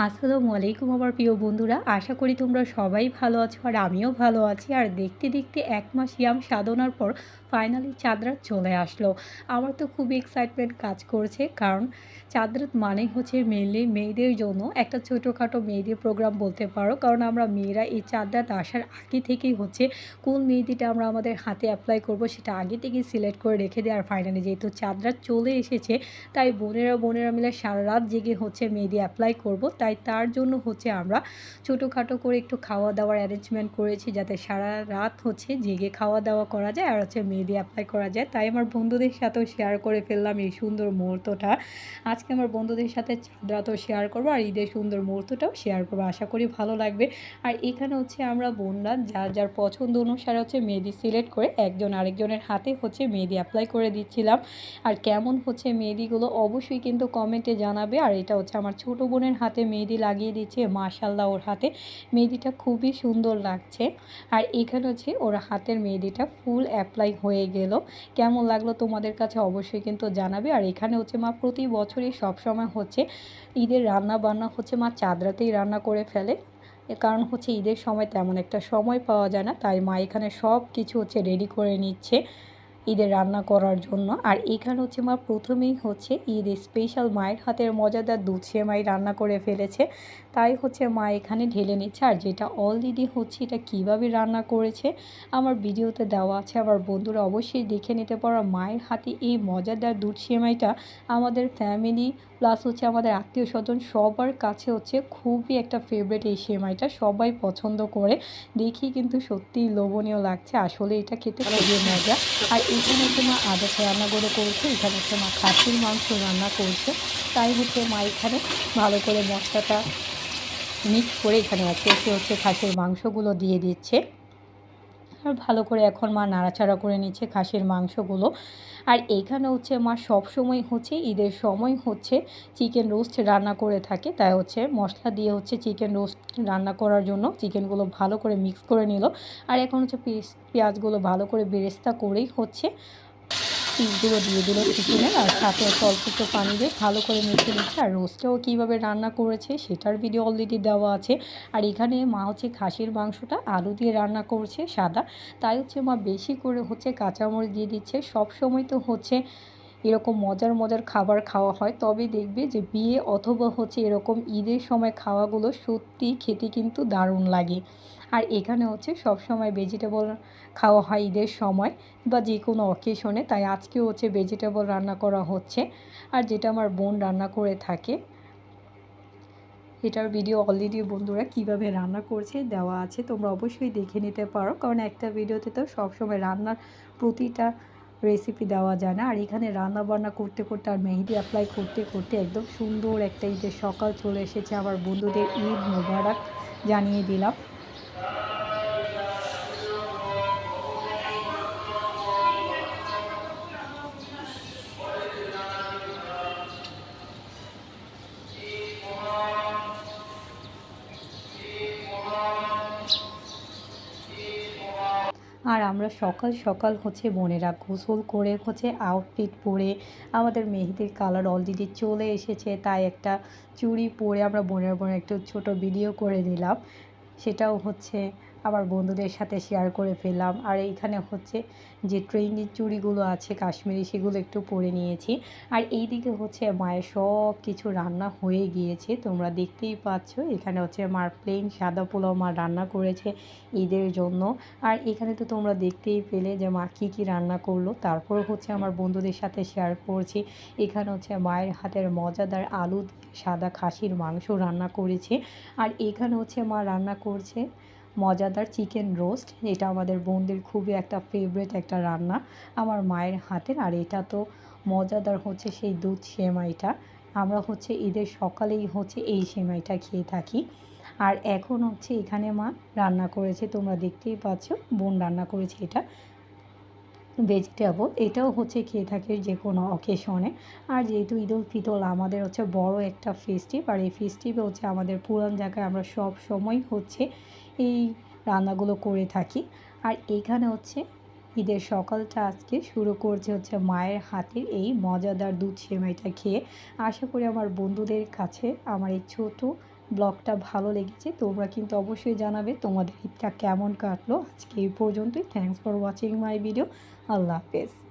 আসসালামু আলাইকুম আমার প্রিয় বন্ধুরা, আশা করি তোমরা সবাই ভালো আছো আর আমিও ভালো আছি। আর দেখতে দেখতে ১ মাস ইয়াম সাধনার পর ফাইনালি চাঁদ রাত চলে আসলো। আমার তো খুবই এক্সাইটমেন্ট কাজ করছে, কারণ চাঁদ রাত মানেই হচ্ছে মেইনলি মেয়েদের জন্য একটা ছোটোখাটো মেহেদি প্রোগ্রাম বলতে পারো। কারণ আমরা মেয়েরা এই চাঁদ রাত আসার আগে থেকেই হচ্ছে কোন মেহেদিটা আমরা আমাদের হাতে অ্যাপ্লাই করব সেটা আগে থেকেই সিলেক্ট করে রেখে দিই। আর ফাইনালি যেহেতু চাঁদ রাত চলে এসেছে, তাই বোনেরা মিলে সারা রাত জেগে হচ্ছে মেহেদি অ্যাপ্লাই করব। তাই তার জন্য হচ্ছে আমরা ছোটোখাটো করে একটু খাওয়া দাওয়ার অ্যারেঞ্জমেন্ট করেছি, যাতে সারা রাত হচ্ছে জেগে খাওয়া দাওয়া করা যায় আর হচ্ছে মেহেদি অ্যাপ্লাই করা যায়। তাই আমার বন্ধুদের সাথেও শেয়ার করে ফেললাম এই সুন্দর মুহূর্তটা। আজকে আমার বন্ধুদের সাথে চাঁদ রাতও শেয়ার করবো আর ঈদের সুন্দর মুহূর্তটাও শেয়ার করবো, আশা করি ভালো লাগবে। আর এখানে হচ্ছে আমরা বোনরা যার যার পছন্দ অনুসারে হচ্ছে মেহেদি সিলেক্ট করে একজন আরেকজনের হাতে হচ্ছে মেহেদি অ্যাপ্লাই করে দিচ্ছিলাম। আর কেমন হচ্ছে মেহেদিগুলো অবশ্যই কিন্তু কমেন্টে জানাবে। আর এটা হচ্ছে আমার ছোটো বোনের হাতে মেহেদি লাগিয়ে দিচ্ছে, মাশাআল্লাহ ওর হাতে মেহেদিটা খুবই সুন্দর লাগছে। আর এখানে হচ্ছে ওর হাতের মেহেদিটা ফুল অ্যাপ্লাই হয়ে গেল। কেমন লাগলো তোমাদের কাছে অবশ্যই কিন্তু জানাবে। আর এখানে হচ্ছে মা প্রতি বছরই সবসময় হচ্ছে ঈদের রান্না বান্না হচ্ছে মা চাঁদ রাতেই রান্না করে ফেলে, কারণ হচ্ছে ঈদের সময় তেমন একটা সময় পাওয়া যায় না। তাই মা এখানে সব কিছু হচ্ছে রেডি করে নিচ্ছে ঈদের রান্না করার জন্য। আর এখানে হচ্ছে মা প্রথমেই হচ্ছে ঈদ স্পেশাল মায়ের হাতের মজাদার দুধ সেমাই রান্না করে ফেলেছে, তাই হচ্ছে মা এখানে ঢেলে নিচ্ছে। আর যেটা অলরেডি হচ্ছে এটা কিভাবে রান্না করেছে আমার ভিডিওতে দেওয়া আছে, আমার বন্ধুরা অবশ্যই দেখে নিতে পারো। মায়ের হাতে এই মজাদার দুধ সেমাইটা আমাদের ফ্যামিলি প্লাস হচ্ছে আমাদের আত্মীয় স্বজন সবার কাছে হচ্ছে খুবই একটা ফেভারিট। এই সেমাইটা সবাই পছন্দ করে, দেখি কিন্তু সত্যিই লোভনীয় লাগছে, আসলে এটা খেতে খুবই মজা। আর এখানে হচ্ছে মা আদা রান্নাগুলো করছে, এখানে হচ্ছে মা খাসির মাংস রান্না করছে। তাই হচ্ছে মা এখানে ভালো করে মশলাটা মিক্স করে এখানে একে একে হচ্ছে খাসির মাংসগুলো দিয়ে দিচ্ছে। আর ভালো করে এখন মা নাড়াচাড়া করে নিচ্ছে খাসির মাংসগুলো। আর এইখানে হচ্ছে মা সবসময় হচ্ছে ঈদের সময় হচ্ছে চিকেন রোস্ট রান্না করে থাকে, তাই হচ্ছে মশলা দিয়ে হচ্ছে চিকেন রোস্ট রান্না করার জন্য চিকেনগুলো ভালো করে মিক্স করে নিল। আর এখন হচ্ছে পেঁয়াজগুলো ভালো করে বেরেস্তা করেই হচ্ছে পিসগুলো দিয়ে দিল চিকেনের, আর সাথে অল্প একটু পানি দিয়ে ভালো করে মেখে নিচ্ছে। আর রোস্টটাও কীভাবে রান্না করেছে সেটার ভিডিও অলরেডি দেওয়া আছে। আর এখানে মা হচ্ছে খাসির মাংসটা আলু দিয়ে রান্না করছে সাদা, তাই হচ্ছে মা বেশি করে হচ্ছে কাঁচামরিচ দিয়ে দিচ্ছে। সব সময় তো হচ্ছে এরকম মজার মজার খাবার খাওয়া হয়, তবে দেখবে যে বিয়ে অথবা হচ্ছে এরকম ঈদের সময় খাওয়াগুলো সত্যি খেতে কিন্তু দারুণ লাগে। আর এখানে হচ্ছে সব সময় ভেজিটেবল খাওয়া হয় ঈদের সময় বা যে কোনো অকেশনে, তাই আজকেও হচ্ছে ভেজিটেবল রান্না করা হচ্ছে। আর যেটা আমার বোন রান্না করে থাকে, এটার ভিডিও অলরেডি বন্ধুরা কিভাবে রান্না করছে দেওয়া আছে, তোমরা অবশ্যই দেখে নিতে পারো। কারণ একটা ভিডিওতে তো সবসময় রান্নার প্রতিটা রেসিপি দেওয়া যায় না। আর এখানে রান্না বান্না করতে করতে আর মেহেদি অ্যাপ্লাই করতে করতে একদম সুন্দর একটা ঈদের সকাল চলে এসেছে। আমার বন্ধুদের ঈদ মোবারক জানিয়ে দিলাম। আর আমরা সকাল সকাল হচ্ছে বোনেরা গোসল করে হচ্ছে আউটফিট পরে, আমাদের মেহেদির কালার অলরেডি চলে এসেছে, তাই একটা চুড়ি পরে আমরা বোনের একটু ছোট ভিডিও করে নিলাম, সেটাও হচ্ছে আমার বন্ধুদের সাথে শেয়ার করে ফেললাম। আর এইখানে হচ্ছে যে ট্রেন্ডি চুড়িগুলো আছে কাশ্মীরি, সেগুলো একটু পরে নিয়েছি। আর এই দিকে হচ্ছে মায়ের সব কিছু রান্না হয়ে গিয়েছে, তোমরা দেখতেই পাচ্ছ। এখানে হচ্ছে মার প্লেন সাদা পোলাও মা রান্না করেছে ঈদের জন্য। আর এখানে তো তোমরা দেখতেই পেলে যে মা কী কী রান্না করলো, তারপর হচ্ছে আমার বন্ধুদের সাথে শেয়ার করছি। এখানে হচ্ছে মায়ের হাতের মজাদার আলু সাদা খাসির মাংস রান্না করেছে। আর এখানে হচ্ছে মা রান্না করছে মজাদার চিকেন রোস্ট, এটা আমাদের বোনদের খুবই একটা ফেভারিট একটা রান্না আমার মায়ের হাতের। আর এটা তো মজাদার হচ্ছে সেই দুধ সেমাইটা, আমরা হচ্ছে ঈদের সকালেই হচ্ছে এই সেমাইটা খেয়ে থাকি। আর এখন হচ্ছে এখানে মা রান্না করেছে, তোমরা দেখতেই পাচ্ছ বোন রান্না করেছে এটা ভেজিটেবল, এটাও হচ্ছে খেয়ে থাকে যে কোনো অকেশনে। আর যেহেতু ঈদ উল ফিতর আমাদের হচ্ছে বড় একটা ফেস্টিভ, আর এই ফেস্টিভে হচ্ছে আমাদের পুরান জায়গায় আমরা সব সময় হচ্ছে এই রান্নাগুলো করে থাকি। আর এইখানে হচ্ছে ঈদের সকালটা আজকে শুরু করছে হচ্ছে মায়ের হাতের এই মজাদার দুধ সেমাইটা খেয়ে। আশা করি আমার বন্ধুদের কাছে আমার এই ছোটো ব্লগটা ভালো লেগেছে তোমরা কিন্তু অবশ্যই জানাবে তোমাদের ঈদটা কেমন কাটলো। আজকে এই পর্যন্তই। Thanks for watching my video. আল্লাহ হাফেজ।